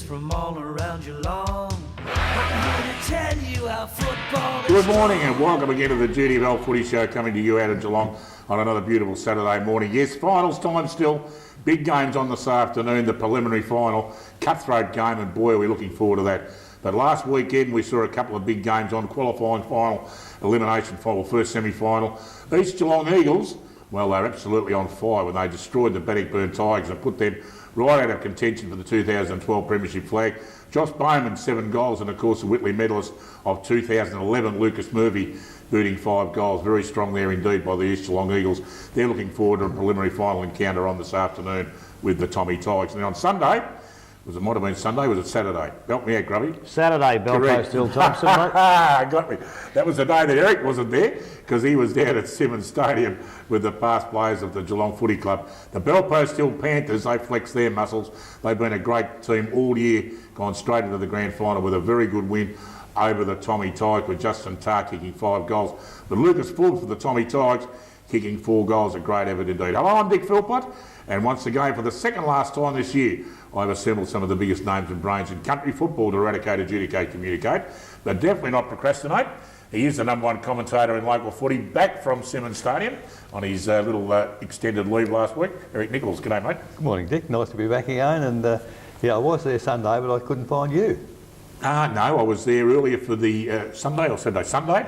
from all around Geelong. I'm here to tell you how football is. Good morning and welcome again to the GDFL Footy Show, coming to you out of Geelong on another beautiful Saturday morning. Yes, finals time still. Big games on this afternoon, the preliminary final, cutthroat game, and boy are we looking forward to that. But last weekend we saw a couple of big games on, qualifying final, elimination final, first semi-final. East Geelong Eagles, well, they're absolutely on fire when they destroyed the Bannockburn Tigers and put them right out of contention for the 2012 Premiership flag. Josh Bowman, 7 goals, and of course the Whitley medalist of 2011, Lucas Murphy, booting 5 goals. Very strong there indeed by the East Geelong Eagles. They're looking forward to a preliminary final encounter on this afternoon with the Tommy Tigers. And on Sunday, it might have been Sunday, was it Saturday? Help me out, Grubby. Saturday, Belpost Hill Thompson, mate. Got me. That was the day that Eric wasn't there, because he was down at Simmons Stadium with the past players of the Geelong Footy Club. The Belpost Hill Panthers, they flex their muscles. They've been a great team all year, gone straight into the grand final with a very good win over the Tommy Tigers, with Justin Tarr kicking 5 goals. But Lucas Forbes for the Tommy Tigers kicking 4 goals, a great effort indeed. Hello, I'm Dick Philpott, and once again, for the second last time this year, I've assembled some of the biggest names and brains in country football to eradicate, adjudicate, communicate, but definitely not procrastinate. He is the #1 commentator in local footy, back from Simmons Stadium on his little extended leave last week. Eric Nicholls, g'day mate. Good morning, Dick. Nice to be back again. And yeah, I was there Sunday, but I couldn't find you. No, I was there earlier for the Sunday or Saturday. Sunday.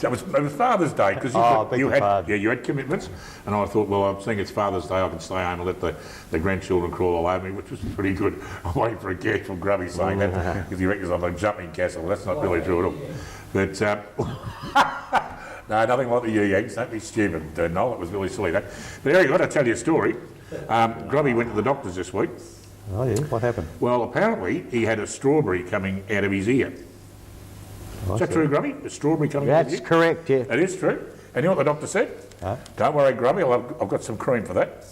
It was Father's Day, because you had commitments, and I thought, well, I'm seeing it's Father's Day, I can stay home and let the grandchildren crawl all over me, which was pretty good. I'm waiting for a gag from Grubby saying that, because he reckons I'm a jumping castle. Well, that's not really true at all. But no, nothing like the Yanks. Don't be stupid, Noel. It was really silly that. But Eric, I've got to tell you a story. Grubby went to the doctors this week. Oh yeah, what happened? Well, apparently he had a strawberry coming out of his ear. Is that true, Grubby? A strawberry coming out of his ear? That's correct, yeah. It is true. And you know what the doctor said? Huh? Don't worry, Grubby, I've got some cream for that.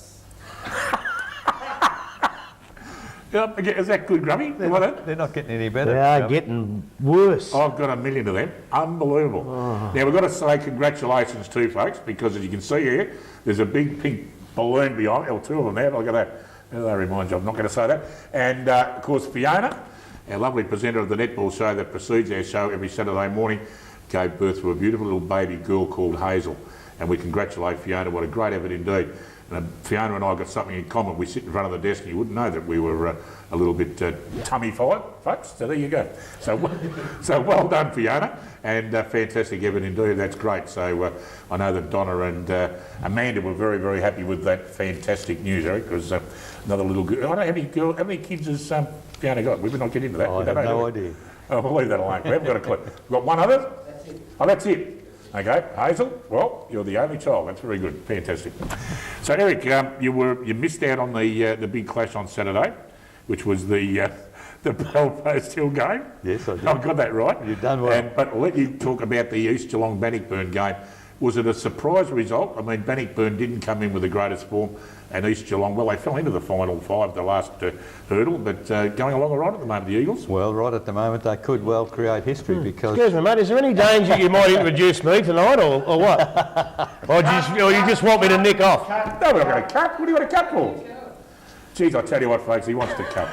Is that good, Grubby? They're not getting any better. They are getting worse. I've got a million of them. Unbelievable. Oh. Now, we've got to say congratulations too, folks, because as you can see here, there's a big pink balloon behind me, or 2 of them there. Look at that. That reminds you, I'm not going to say that. And, of course, Fiona, our lovely presenter of the netball show that precedes our show every Saturday morning, gave birth to a beautiful little baby girl called Hazel. And we congratulate Fiona. What a great effort indeed. And Fiona and I got something in common. We sit in front of the desk and you wouldn't know that we were a little bit tummy-fied, folks. So there you go. So well done, Fiona. And fantastic effort indeed. That's great. So I know that Donna and Amanda were very, very happy with that fantastic news, Eric, because another little girl. I don't know how many kids has Fiona got? We would not get into that. I have no idea. Oh, we'll leave that alone. We haven't got a clue. We've got one other? That's it. Oh, that's it. Okay, Hazel, well, you're the only child. That's very good. Fantastic. So, Eric, you missed out on the big clash on Saturday, which was the Belpost Hill game. Yes, I did. I've got that right. You've done well. But I'll let you talk about the East Geelong Bannockburn game. Was it a surprise result? I mean, Bannockburn didn't come in with the greatest form, and East Geelong, well, they fell into the final 5, the last hurdle, but going along all right at the moment, the Eagles? Well, right at the moment, they could well create history because... Excuse me, mate, is there any danger you might introduce me tonight, or what? or you just want me to nick off? No, we're not going to cut. What do you want to cut for? Geez, I tell you what, folks, he wants to cut.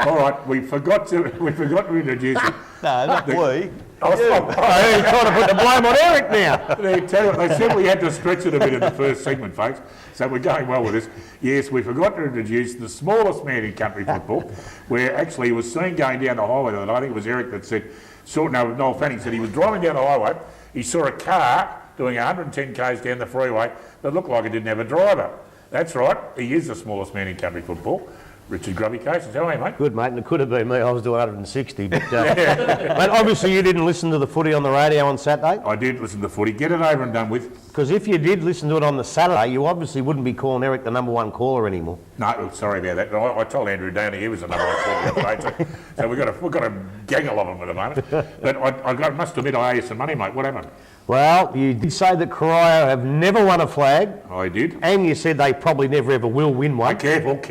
All right, we forgot to introduce him. No, not we. You're trying to put the blame on Eric now. They said we had to stretch it a bit in the first segment, folks, so we're going well with this. Yes, we forgot to introduce the smallest man in country football, where actually he was seen going down the highway, and I think it was Eric that said, Noel Fanning said he was driving down the highway, he saw a car doing 110 k's down the freeway that looked like it didn't have a driver. That's right, he is the smallest man in country football. Richard Grubby, Cations. How are you, mate? Good, mate, and it could have been me. I was doing 160. But mate, obviously you didn't listen to the footy on the radio on Saturday. I did listen to the footy. Get it over and done with. Because if you did listen to it on the Saturday, you obviously wouldn't be calling Eric the #1 caller anymore. No, sorry about that. I told Andrew Downey he was the #1 caller the other day, so we've got a gaggle of them at the moment. But I must admit I owe you some money, mate. What happened? Well, you did say that Corio have never won a flag. I did. And you said they probably never ever will win one. Careful.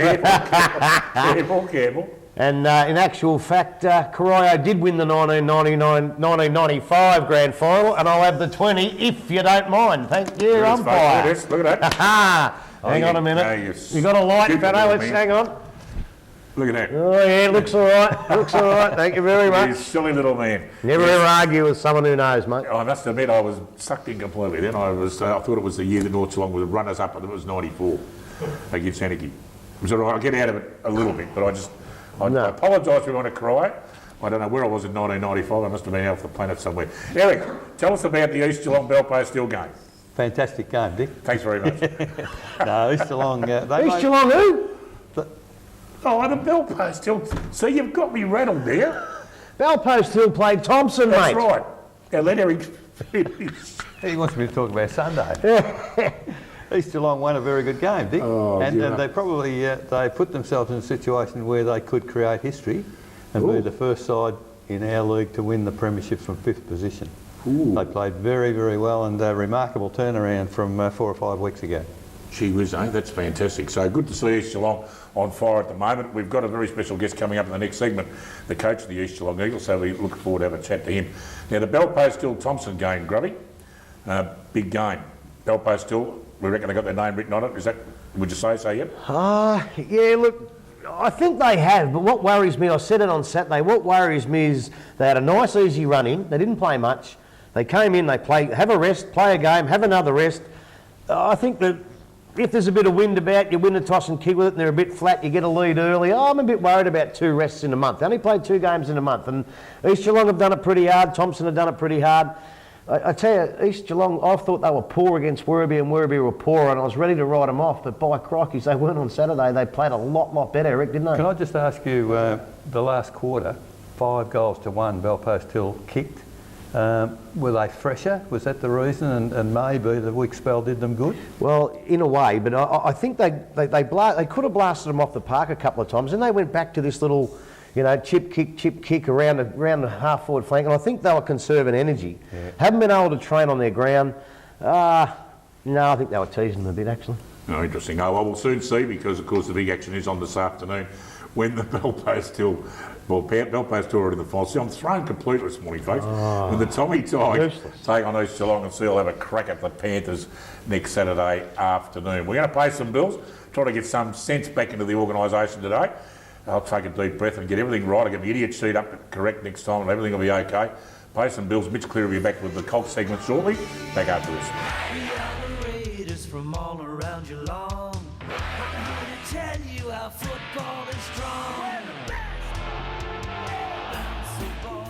And in actual fact, Corio did win the 1995 grand final, and I'll have the 20 if you don't mind. Thank you, umpire. Look at that. Hang on a minute. You got a light, Fano. Let's hang on. Look at that. Oh yeah, looks all right. Looks all right. Thank you very You much. silly little man. Never ever argue with someone who knows, mate. I must admit, I was sucked in completely. Then I thought it was the year that North Geelong was runners up, and it was '94 against Anarchy. It was all right. I get out of it a little bit, but I apologise if you want to cry. I don't know where I was in 1995. I must have been off the planet somewhere. Eric, tell us about the East Geelong Belpo Steel game. Fantastic game, Dick. Thanks very much. No, East Geelong... East Geelong who? Oh, the Belpo Steel. See, you've got me rattled there. Belpo still played Thompson, That's mate. right. Now let Eric finish. He wants me to talk about Sunday. East Geelong won a very good game, Dick. And they probably they put themselves in a situation where they could create history and be the first side in our league to win the premiership from 5th position. They played very, very well, and a remarkable turnaround from 4 or 5 weeks ago. Gee whiz, eh? That's fantastic. So good to see East Geelong on fire at the moment. We've got a very special guest coming up in the next segment, the coach of the East Geelong Eagles, so we look forward to have a chat to him. Now, the Belpo Steel Thompson game, Grubby, big game. Belpo Steel, we reckon they got their name written on it. Is that, would you say so yet? Yeah, look, I think they have, but what worries me, I said it on Saturday, what worries me is they had a nice easy run in, they didn't play much, they came in, they played, have a rest, play a game, have another rest. I think that if there's a bit of wind about, you win the toss and kick with it and they're a bit flat, you get a lead early. I'm a bit worried about 2 rests in a month. They only played 2 games in a month, and East Geelong have done it pretty hard, Thompson have done it pretty hard. I tell you, East Geelong, I thought they were poor against Werribee, and Werribee were poor, and I was ready to write them off, but by crikeys, they weren't on Saturday. They played a lot better, Eric, didn't they? Can I just ask you, the last quarter, 5 goals to 1, Belpo Steel kicked. Were they fresher? Was that the reason? And maybe the week spell did them good? Well, in a way, but I think they could have blasted them off the park a couple of times, and they went back to this little, chip kick around the half forward flank, and I think they were conserving energy. Yeah. Haven't been able to train on their ground. No, I think they were teasing them a bit, actually. No, interesting. Oh, well, we'll soon see, because of course the big action is on this afternoon when the Belpo Steel are in the final. See, I'm thrown completely this morning, folks. When the Tommy Tigers take on East Geelong, and see, I'll have a crack at the Panthers next Saturday afternoon. We're going to pay some bills, try to get some sense back into the organisation today. I'll take a deep breath and get everything right. I'll get my idiot sheet up correct next time, and everything will be okay. Pay some bills. Mitch Cleary will be back with the Colt segment shortly. Back after this. We are the Raiders from all around Geelong. I'm here to tell you how football is strong.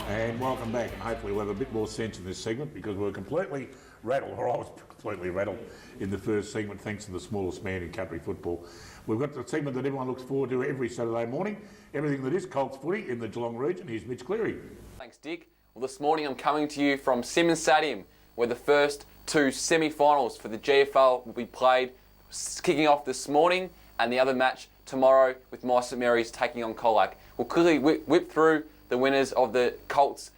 And welcome back, and hopefully we'll have a bit more sense in this segment, because we were completely rattled, or I was completely rattled in the first segment, thanks to the smallest man in country football. We've got the segment that everyone looks forward to every Saturday morning, everything that is Colts footy in the Geelong region. Here's Mitch Cleary. Thanks, Dick. Well, this morning I'm coming to you from Simmons Stadium, where the first 2 semi-finals for the GDFL will be played, kicking off this morning, and the other match tomorrow with My St Mary's taking on Colac. We'll quickly whip through the winners of the Colts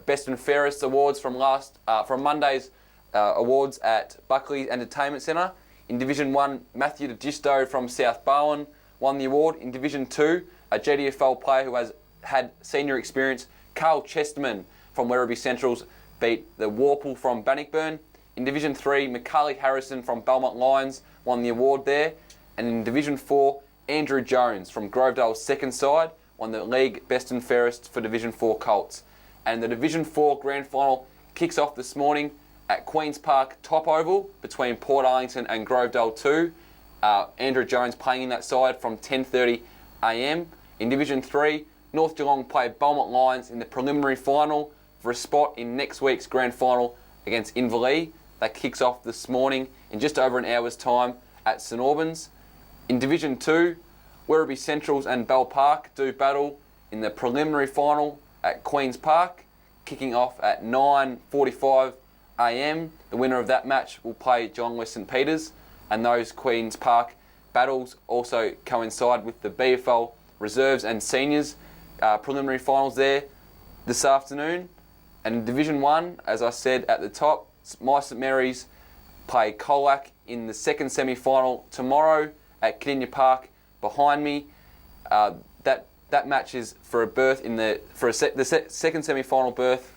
Best and Fairest awards from Monday's awards at Buckley Entertainment Centre. In Division 1, Matthew DeGisto from South Barwon won the award. In Division 2, a GDFL player who has had senior experience, Carl Chesterman from Werribee Centrals, beat the Warple from Bannockburn. In Division 3, Macaulay Harrison from Belmont Lions won the award there. And in Division 4, Andrew Jones from Grovedale's second side won the league Best and Fairest for Division 4 Colts. And the Division 4 Grand Final kicks off this morning at Queen's Park Top Oval between Port Arlington and Grovedale 2. Andrew Jones playing in that side from 10:30 a.m. In Division 3, North Geelong play Belmont Lions in the preliminary final for a spot in next week's Grand Final against Inverleigh. That kicks off this morning in just over an hour's time at St Albans. In Division 2, Werribee Centrals and Bell Park do battle in the preliminary final at Queen's Park, kicking off at 9:45 a.m. The winner of that match will play Geelong West St Peters, and those Queen's Park battles also coincide with the BFL reserves and seniors preliminary finals there this afternoon. And in Division 1, as I said at the top, My St Mary's play Colac in the second semi-final tomorrow at Cadinia Park behind me. That match is for a berth in the second semi-final berth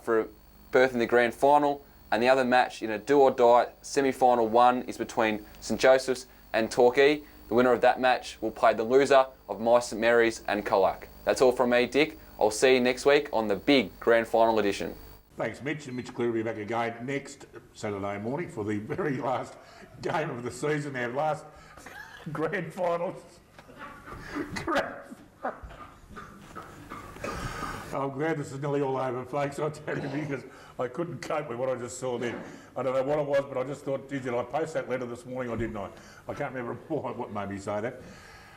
for a berth in the grand final, and the other match in a do or die semi-final 1 is between St Joseph's and Torquay. The winner of that match will play the loser of My St Mary's and Colac. That's all from me, Dick. I'll see you next week on the big grand final edition. Thanks, Mitch. And Mitch Cleary will be back again next Saturday morning for the very last game of the season, our last grand finals. I'm glad this is nearly all over, folks, I'll tell you, because I couldn't cope with what I just saw then. I don't know what it was, but I just thought, did I post that letter this morning or didn't I? I can't remember what made me say that.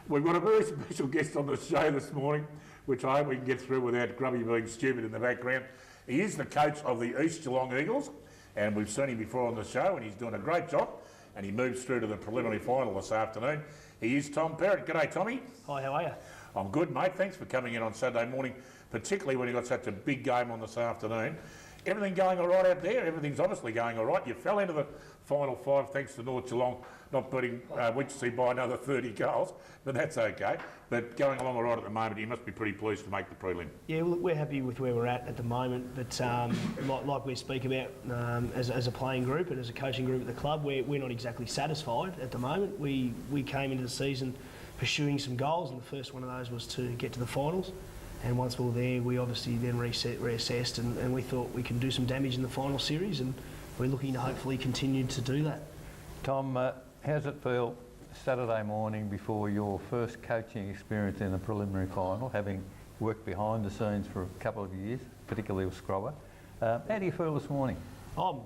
We've got a very special guest on the show this morning, which I hope we can get through without Grubby being stupid in the background. He is the coach of the East Geelong Eagles, and we've seen him before on the show, and he's doing a great job, and he moves through to the preliminary final this afternoon. He is Tom Perrett. G'day, Tommy. Hi, how are you? I'm good, mate. Thanks for coming in on Saturday morning, particularly when you've got such a big game on this afternoon. Everything going all right out there? Everything's obviously going all right. You fell into the final five thanks to North Geelong not beating Winchelsea by another 30 goals, but that's okay. But going along all right at the moment, you must be pretty pleased to make the prelim. Yeah, well, we're happy with where we're at the moment, but like we speak about as a playing group and as a coaching group at the club, we're not exactly satisfied at the moment. We came into the season pursuing some goals, and the first one of those was to get to the finals. And once we were there, we obviously then reassessed and we thought we can do some damage in the final series, and we're looking to hopefully continue to do that. Tom, how's it feel Saturday morning before your first coaching experience in the preliminary final, having worked behind the scenes for a couple of years, particularly with Scrobber? How do you feel this morning? I'm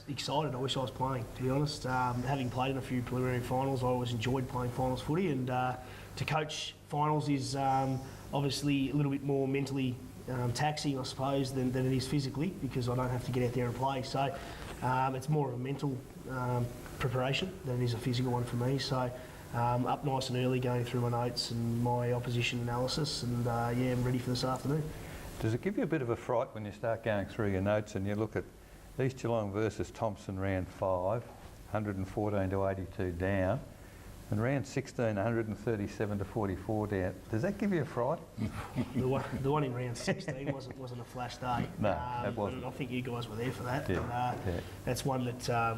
excited. I wish I was playing, to be honest. Having played in a few preliminary finals, I always enjoyed playing finals footy, and to coach finals is obviously a little bit more mentally taxing, I suppose, than it is physically, because I don't have to get out there and play. So it's more of a mental preparation than it is a physical one for me. So up nice and early, going through my notes and my opposition analysis, and yeah, I'm ready for this afternoon. Does it give you a bit of a fright when you start going through your notes and you look at East Geelong versus Thompson round 5, 114 to 82 down, and round 16, 137 to 44 down? Does that give you a fright? The one in round 16 wasn't a flash day. No, that wasn't. I think you guys were there for that. Yeah, And, that's one that,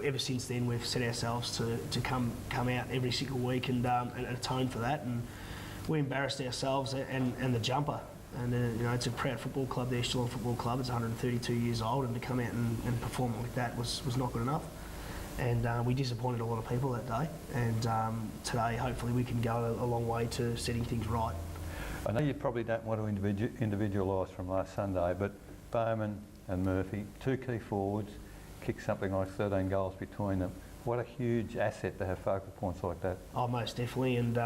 ever since then we've set ourselves to come out every single week and atone for that. And we embarrassed ourselves and the jumper. And it's a proud football club, the East Geelong Football Club. It's 132 years old, and to come out and perform like that was not good enough. And we disappointed a lot of people that day. And today, hopefully, we can go a long way to setting things right. I know you probably don't want to individualise from last Sunday, but Bowman and Murphy, two key forwards, kicked something like 13 goals between them. What a huge asset to have focal points like that. Oh, most definitely. And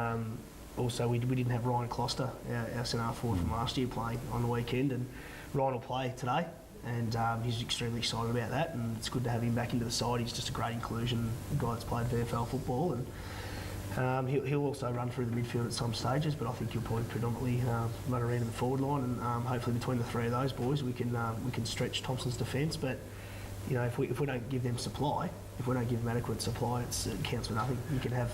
also, we didn't have Ryan Closter, our centre forward from last year, playing on the weekend. And Ryan will play today. And he's extremely excited about that, and it's good to have him back into the side. He's just a great inclusion, a guy that's played VFL football, and he'll also run through the midfield at some stages, but I think he'll probably predominantly run around in the forward line, and hopefully between the three of those boys we can stretch Thompson's defence. But if we don't give them supply, if we don't give them adequate supply, it counts for nothing. You can have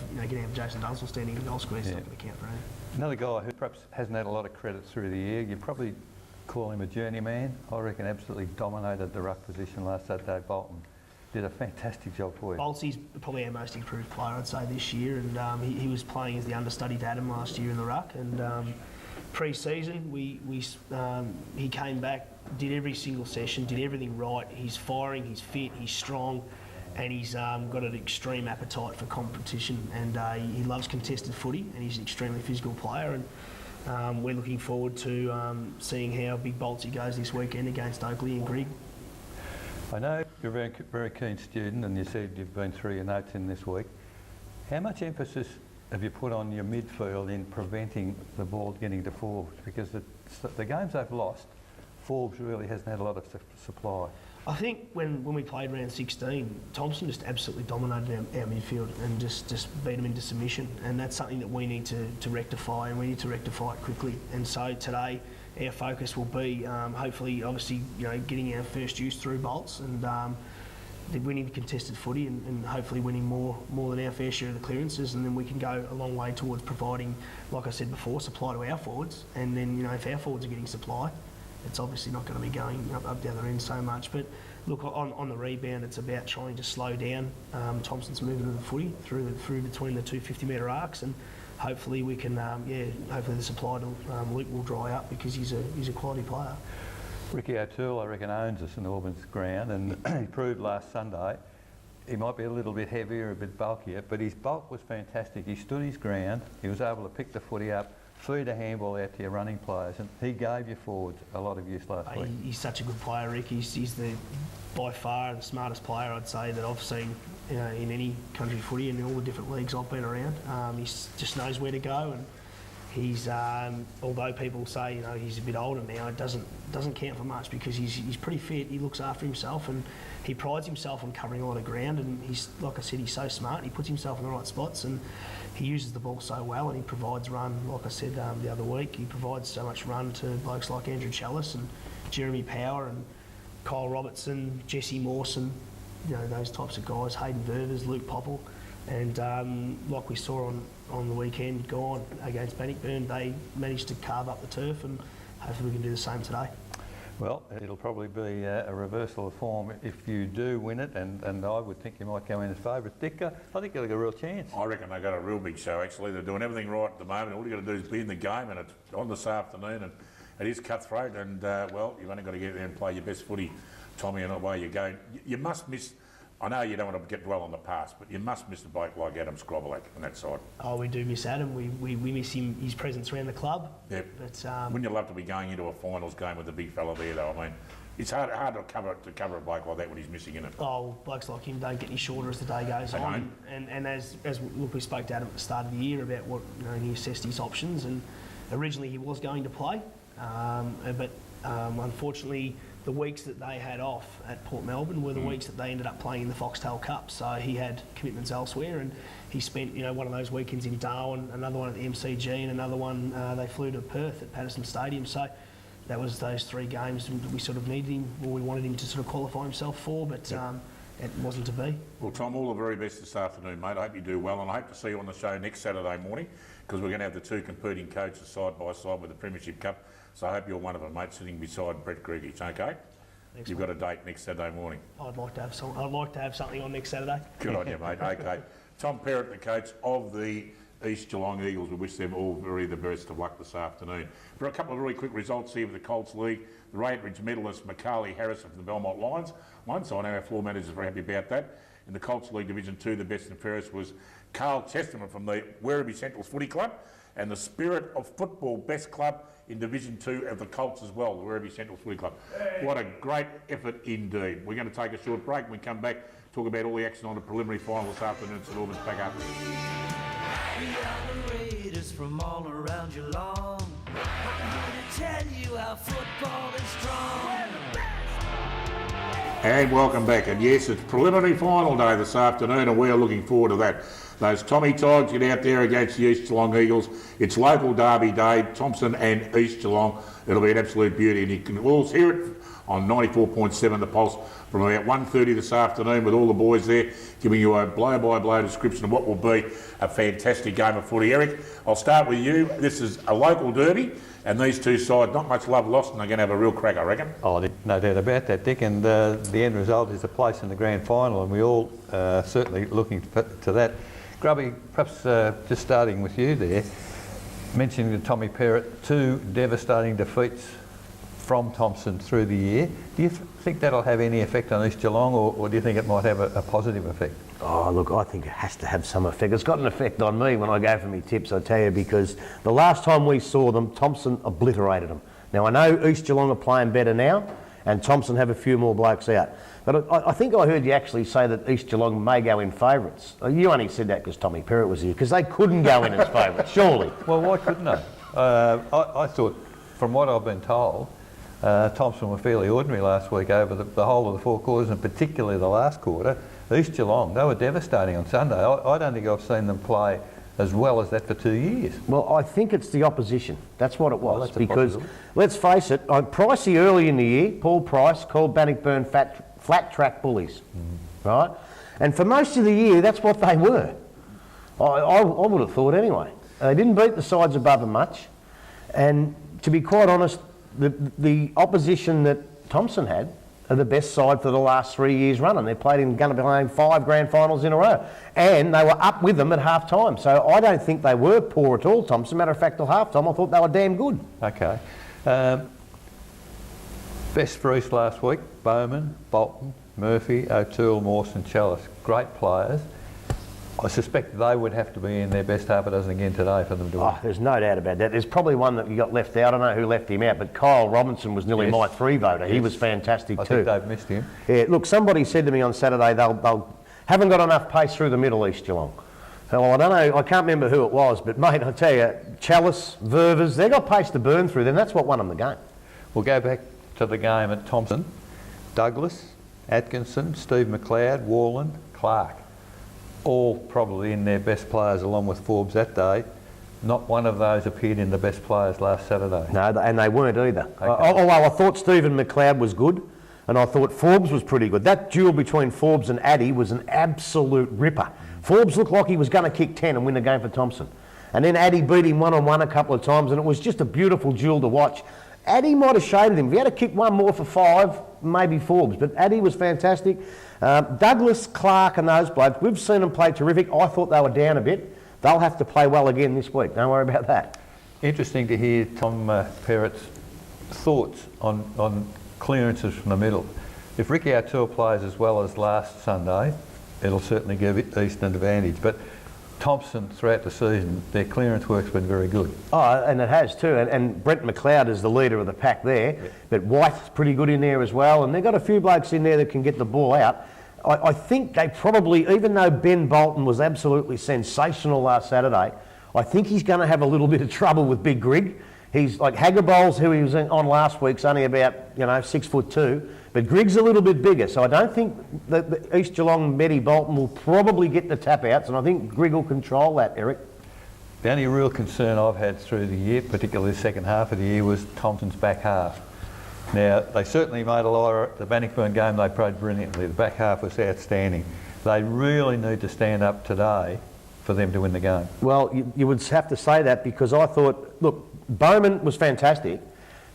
Jason Dunsell standing in the goal square, it's not going to count for anything. Another guy who perhaps hasn't had a lot of credit through the year, you probably call him a journeyman. I reckon absolutely dominated the ruck position last Saturday. Bolton did a fantastic job for you. Boltsy's probably our most improved player, I'd say, this year, and he was playing as the understudy to Adam last year in the ruck. And pre-season, he came back, did every single session, did everything right. He's firing, he's fit, he's strong, and he's got an extreme appetite for competition. And he loves contested footy, and he's an extremely physical player. And we're looking forward to seeing how big Boltsy goes this weekend against Oakley and Grigg. I know you're a very, very keen student, and you said you've been through your notes in this week. How much emphasis have you put on your midfield in preventing the ball getting to Forbes? Because the games they've lost, Forbes really hasn't had a lot of supply. I think when we played round 16, Thompson just absolutely dominated our midfield and just beat them into submission, and that's something that we need to rectify, and we need to rectify it quickly. And so today our focus will be hopefully, obviously, getting our first use through Bolts and winning contested footy and hopefully winning more than our fair share of the clearances, and then we can go a long way towards providing, like I said before, supply to our forwards. And then if our forwards are getting supply, it's obviously not going to be going up the other end so much. But look, on the rebound, it's about trying to slow down Thompson's movement of the footy through between the 2 50-metre arcs, and hopefully we can, hopefully the supply to Luke will dry up because he's a quality player. Ricky O'Toole, I reckon, owns us in Auburn's ground, and he proved last Sunday he might be a little bit heavier, a bit bulkier, but his bulk was fantastic. He stood his ground, he was able to pick the footy up, feed a handball out to your running players, and he gave your forwards a lot of use last week. He's such a good player, Rick. He's by far the smartest player, I'd say, that I've seen in any country footy and in all the different leagues I've been around. He just knows where to go, and he's although people say he's a bit older now, it doesn't count for much because he's pretty fit. He looks after himself and he prides himself on covering a lot of ground, and he's, like I said, he's so smart. He puts himself in the right spots and he uses the ball so well, and he provides run. Like I said the other week, he provides so much run to blokes like Andrew Challis and Jeremy Power and Kyle Robertson, Jesse Mawson, those types of guys, Hayden Ververs, Luke Popple. And like we saw on the weekend gone against Bannockburn, they managed to carve up the turf, and hopefully we can do the same today. Well, it'll probably be a reversal of form if you do win it, and I would think you might go in as favourite. Dick, I think you'll get a real chance. I reckon they've got a real big show, actually. They're doing everything right at the moment. All you've got to do is be in the game, and it's on this afternoon, and it is cutthroat, and, well, you've only got to get there and play your best footy, Tommy, and away you go. You must miss... I know you don't want to get dwell on the past, but you must miss a bloke like Adam Scrobelak on that side. Oh, we do miss Adam. We miss his presence around the club. Yep. But, wouldn't you love to be going into a finals game with the big fella there, though? I mean, it's hard to cover a bloke like that when he's missing in it. Oh, blokes like him don't get any shorter as the day goes on. And as look, we spoke to Adam at the start of the year about what he assessed his options, and originally he was going to play, but unfortunately, the weeks that they had off at Port Melbourne were the weeks that they ended up playing in the Foxtel Cup. So he had commitments elsewhere, and he spent one of those weekends in Darwin, another one at the MCG, and another one they flew to Perth at Patterson Stadium. So that was those 3 games we sort of needed him, or we wanted him to sort of qualify himself for, but it wasn't to be. Well, Tom, all the very best this afternoon, mate. I hope you do well, and I hope to see you on the show next Saturday morning, because we're going to have the 2 competing coaches side by side with the Premiership Cup. So I hope you're one of them, mate, sitting beside Brett Gregic, okay? Thanks, You've got a date next Saturday morning. I'd like to have something on next Saturday. Good on you, mate. Okay. Tom Perrett, the coach of the East Geelong Eagles. We wish them all the best of luck this afternoon. For a couple of really quick results here for the Colts League, the Rainbridge medalist Macaulay Harris of the Belmont Lions won, so I know our floor managers are very happy about that. In the Colts League Division 2, the best and fairest was Carl Chesterman from the Werribee Centrals Footy Club, and the Spirit of Football Best Club in Division 2 of the Colts as well, the Werribee Centrals Footy Club. What a great effort indeed. We're going to take a short break. When we come back, talk about all the action on the preliminary final this afternoon. St Albans back up. We are the Raiders from all around Geelong. I'm here to tell you how football is strong. And welcome back. And yes, it's preliminary final day this afternoon, and we are looking forward to that. Those Tommy Tigers get out there against the East Geelong Eagles. It's local derby day, Thompson and East Geelong. It'll be an absolute beauty, and you can all hear it on 94.7 The Pulse from about 1:30 this afternoon, with all the boys there giving you a blow-by-blow description of what will be a fantastic game of footy. Eric, I'll start with you. This is a local derby, and these 2 sides, not much love lost, and they're going to have a real crack, I reckon. Oh, no doubt about that, Dick, and the end result is a place in the grand final, and we all certainly looking to that. Grubby, perhaps just starting with you there, mentioning to Tommy Perrett, 2 devastating defeats from Thompson through the year. Do you think that'll have any effect on East Geelong, or do you think it might have a positive effect? Oh, look, I think it has to have some effect. It's got an effect on me when I go for my tips, I tell you, because the last time we saw them, Thompson obliterated them. Now, I know East Geelong are playing better now, and Thompson have a few more blokes out. But I think I heard you actually say that East Geelong may go in favourites. You only said that because Tommy Perrett was here, because they couldn't go in as favourites, surely. Well, why couldn't they? I thought, from what I've been told, Thompson were fairly ordinary last week over the whole of the 4 quarters, and particularly the last quarter. East Geelong, they were devastating on Sunday. I don't think I've seen them play as well as that for 2 years. Well, I think it's the opposition. That's what it was. That's because, let's face it, Pricey early in the year, Paul Price called Bannockburn flat track bullies, right? And for most of the year, that's what they were. I would have thought anyway. They didn't beat the sides above them much. And to be quite honest, the opposition that Thompson had, are the best side for the last 3 years running. They're going to be playing 5 grand finals in a row. And they were up with them at half time. So I don't think they were poor at all, Thompson. Matter of fact, till half time, I thought they were damn good. Okay. Best for East last week, Bowman, Bolton, Murphy, O'Toole, Mawson, Chalice. Great players. I suspect they would have to be in their best half a dozen again today for them to win. Oh, there's no doubt about that. There's probably one that you got left out. I don't know who left him out, but Kyle Robinson was nearly my 3 voter. He was fantastic too. I think they've missed him. Yeah, look, somebody said to me on Saturday they'll haven't got enough pace through the middle, East Geelong. Well, I don't know, I can't remember who it was, but mate, I tell you, Chalice, Ververs, they've got pace to burn through them. That's what won them the game. We'll go back to the game at Thompson. Douglas, Atkinson, Steve McLeod, Warland, Clark. All probably in their best players along with Forbes that day. Not one of those appeared in the best players last Saturday. No, and they weren't either. Okay. Although I thought Stephen McLeod was good, and I thought Forbes was pretty good. That duel between Forbes and Addy was an absolute ripper. Forbes looked like he was going to kick 10 and win the game for Thompson. And then Addy beat him one-on-one a couple of times, and it was just a beautiful duel to watch. Addy might have shaded him. If he had to kick one more for 5, maybe Forbes. But Addy was fantastic. Douglas, Clark and those blokes, we've seen them play terrific. I thought they were down a bit. They'll have to play well again this week. Don't worry about that. Interesting to hear Tom Perrett's thoughts on clearances from the middle. If Ricky O'Toole plays as well as last Sunday, it'll certainly give East an advantage. But Thompson, throughout the season, their clearance work's been very good. Oh, and it has too. And Brent McLeod is the leader of the pack there. Yeah. But White's pretty good in there as well. And they've got a few blokes in there that can get the ball out. I think they probably, even though Ben Bolton was absolutely sensational last Saturday, I think he's going to have a little bit of trouble with Big Grig. He's like Haggerbol's, who he was on last week's only about 6'2", but Grig's a little bit bigger. So I don't think that the East Geelong Meddy Bolton will probably get the tap outs, and I think Grig will control that, Eric. The only real concern I've had through the year, particularly the second half of the year, was Thompson's back half. Now, they certainly made a lot of the Bannockburn game, they played brilliantly. The back half was outstanding. They really need to stand up today for them to win the game. Well, you would have to say that, because I thought, look, Bowman was fantastic,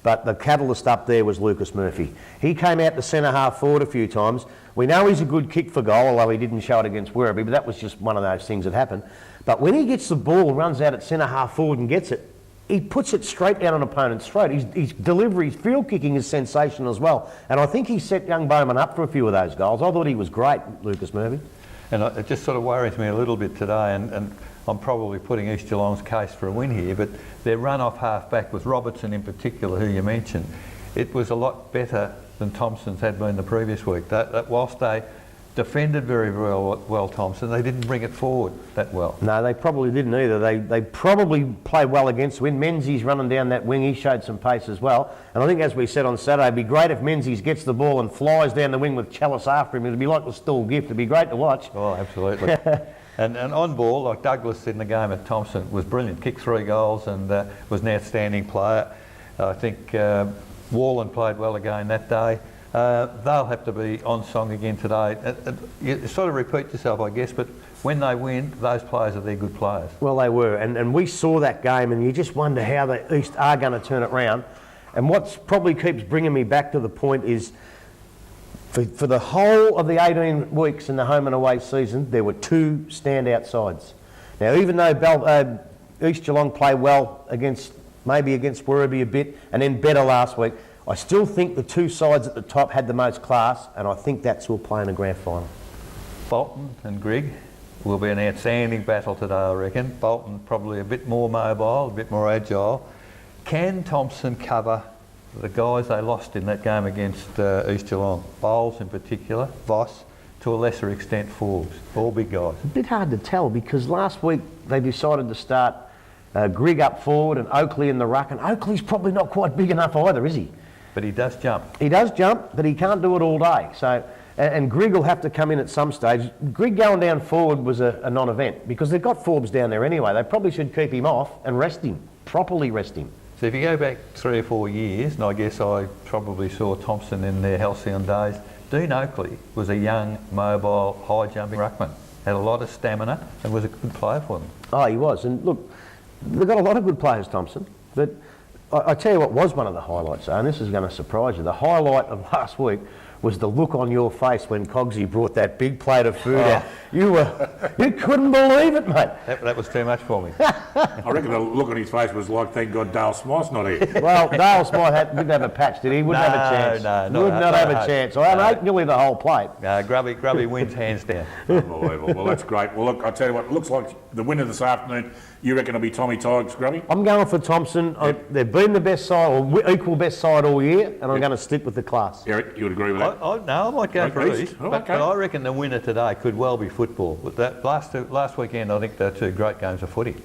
but the catalyst up there was Lucas Murphy. He came out to centre half forward a few times. We know he's a good kick for goal, although he didn't show it against Werribee, but that was just one of those things that happened. But when he gets the ball, runs out at centre half forward and gets it, he puts it straight down an opponent's throat. His delivery, his field kicking is sensational as well. And I think he set young Bowman up for a few of those goals. I thought he was great, Lucas Murphy. And it just sort of worries me a little bit today, and I'm probably putting East Geelong's case for a win here, but their run-off half-back with Robertson in particular, who you mentioned, it was a lot better than Thompson's had been the previous week. That whilst they defended very well Thompson, they didn't bring it forward that well. No, they probably didn't either. They probably played well against the win. Menzies running down that wing, he showed some pace as well. And I think, as we said on Saturday, it'd be great if Menzies gets the ball and flies down the wing with Chalice after him. It'd be like the Stall gift. It'd be great to watch. Oh, absolutely. And on ball, like Douglas in the game at Thompson was brilliant. Kicked 3 goals and was an outstanding player. I think Warland played well again that day. They'll have to be on song again today. You sort of repeat yourself, I guess, but when they win, those players are their good players. Well, they were, and we saw that game, and you just wonder how the East are going to turn it round. And what probably keeps bringing me back to the point is, for the whole of the 18 weeks in the home and away season, there were 2 standout sides. Now, even though East Geelong played well against Werribee a bit, and then better last week, I still think the 2 sides at the top had the most class, and I think that's who will play in the grand final. Bolton and Grigg will be an outstanding battle today, I reckon. Bolton probably a bit more mobile, a bit more agile. Can Thompson cover the guys they lost in that game against East Geelong? Bowles in particular, Voss, to a lesser extent Forbes, all big guys. It's a bit hard to tell, because last week they decided to start Grigg up forward and Oakley in the ruck, and Oakley's probably not quite big enough either, is he? But he does jump. He does jump, but he can't do it all day. So, and Grigg will have to come in at some stage. Grigg going down forward was a non-event, because they've got Forbes down there anyway. They probably should keep him off and rest him, properly rest him. So if you go back 3 or 4 years, and I guess I probably saw Thompson in their halcyon days, Dean Oakley was a young, mobile, high-jumping ruckman. Had a lot of stamina and was a good player for them. Oh, he was. And look, they've got a lot of good players, Thompson, but I tell you what was one of the highlights, and this is going to surprise you. The highlight of last week was the look on your face when Cogsy brought that big plate of food out. You couldn't believe it, mate. That was too much for me. I reckon the look on his face was like, thank God Dale Smythe's not here. Well, Dale Smythe didn't have a patch, did he? Wouldn't have a chance. Would not have a chance. I ate nearly the whole plate. Grubby wins hands down. Unbelievable. Well, that's great. Well, look, I tell you what, it looks like the winner this afternoon, you reckon it'll be Tommy Tigers, Grubby? I'm going for Thompson. Yep. They've been the best side, or equal best side all year, and I'm going to stick with the class. Eric, you would agree with that? No, I might go for East. East, Oh, but okay. I reckon the winner today could well be football. With that last weekend, I think they're two great games of footy.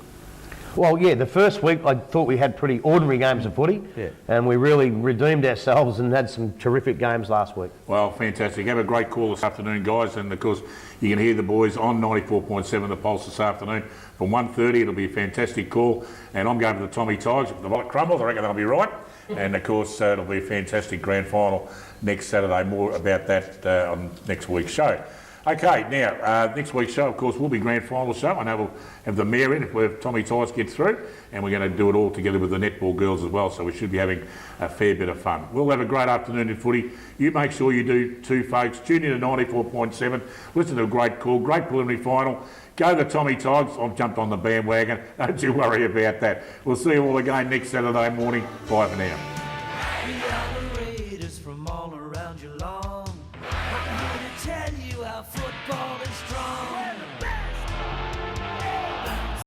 Well, yeah, the first week I thought we had pretty ordinary games of footy, and we really redeemed ourselves and had some terrific games last week. Well, fantastic. Have a great call this afternoon, guys, and of course you can hear the boys on 94.7 The Pulse this afternoon from 1:30. It'll be a fantastic call, and I'm going to the Tommy Tigers. If the wallet crumbles, I reckon they'll be right, and of course it'll be a fantastic grand final next Saturday. More about that on next week's show. Okay, now, next week's show, of course, will be grand final show. I know we'll have the mayor in if Tommy Tigers gets through, and we're going to do it all together with the netball girls as well, so we should be having a fair bit of fun. We'll have a great afternoon in footy. You make sure you do too, folks. Tune in to 94.7. Listen to a great call, great preliminary final. Go to Tommy Tigers. I've jumped on the bandwagon. Don't you worry about that. We'll see you all again next Saturday morning. Bye for now. We are the Raiders from all around Geelong. I'm here to tell you how football